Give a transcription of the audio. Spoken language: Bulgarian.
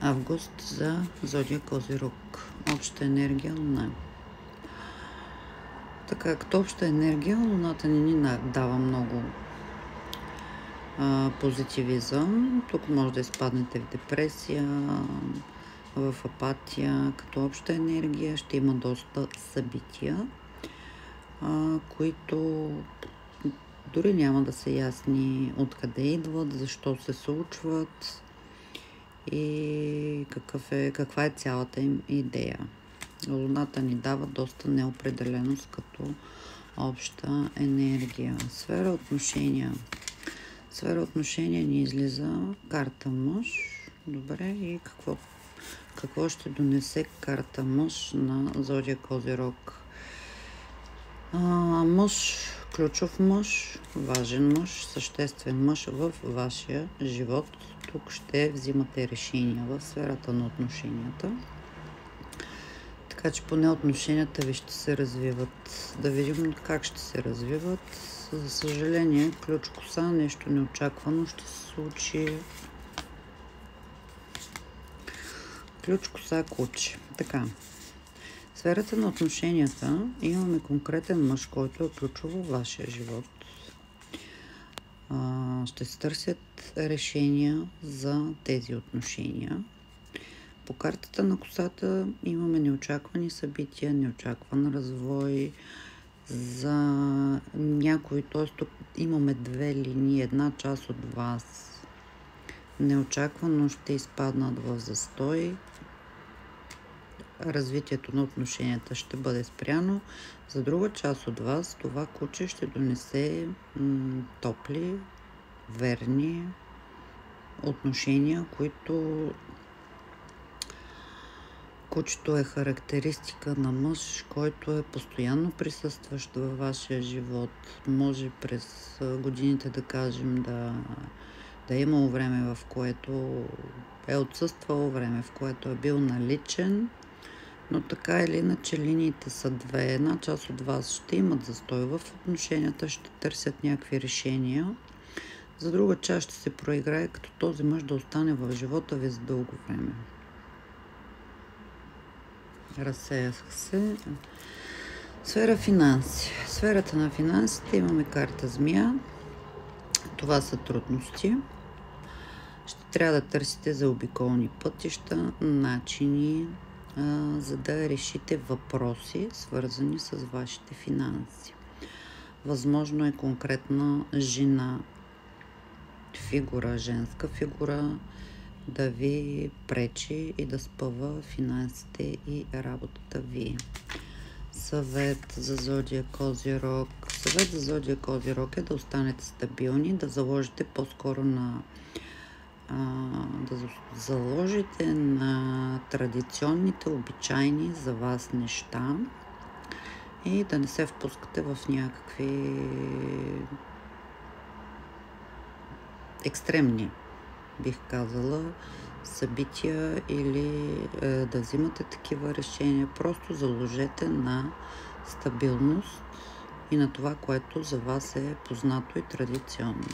август за зодия Козирог. Обща енергия Луна. Така, като обща енергия, Луната не ни дава много позитивизъм. Тук може да изпаднете в депресия, в апатия. Като обща енергия ще има доста събития, които дори няма да са ясни откъде идват, защо се случват и каква е цялата им идея. Луната ни дава доста неопределеност като обща енергия. Сфера отношения. Сфера отношения ни излиза карта мъж. Добре, и какво ще донесе карта мъж на зодия Козирог? Мъж, ключов мъж, важен мъж, съществен мъж в вашия живот. Тук ще взимате решения в сферата на отношенията. Така че поне отношенията ви ще се развиват. Да видим как ще се развиват. За съжаление, ключ коса, нещо неочаквано ще се случи. Ключ коса, куче. Така. В сферата на отношенията имаме конкретен мъж, който е ключов във вашия живот. Ще се търсят решения за тези отношения. По картата на косата имаме неочаквани събития, неочакван развой за някой. Т.е. тук имаме две линии. Една част от вас неочаквано ще изпаднат в застой. Развитието на отношенията ще бъде спряно. За друга част от вас това куче ще донесе топли, верни отношения, които кучето е характеристика на мъж, който е постоянно присъстващ във вашия живот. Може през годините, да кажем, да е имало време, в което е отсъствало, време, в което е бил наличен, но така или иначе линиите са две. Една част от вас ще имат застой в отношенията, ще търсят някакви решения. За друга част ще се проиграе, като този мъж да остане в живота ви за дълго време. Разсеях се. Сфера финанси. В сферата на финансите имаме карта Змия. Това са трудности. Ще трябва да търсите заобиколни пътища, начини, за да решите въпроси, свързани с вашите финанси. Възможно е конкретна жена, фигура, женска фигура, да ви пречи и да спъва финансите и работата ви. Съвет за зодия Козирог. Съвет за зодия Козирог е да останете стабилни, да заложите по-скоро на традиционните, обичайни за вас неща и да не се впускате в някакви екстремни, бих казала, събития или да взимате такива решения. Просто заложете на стабилност и на това, което за вас е познато и традиционно.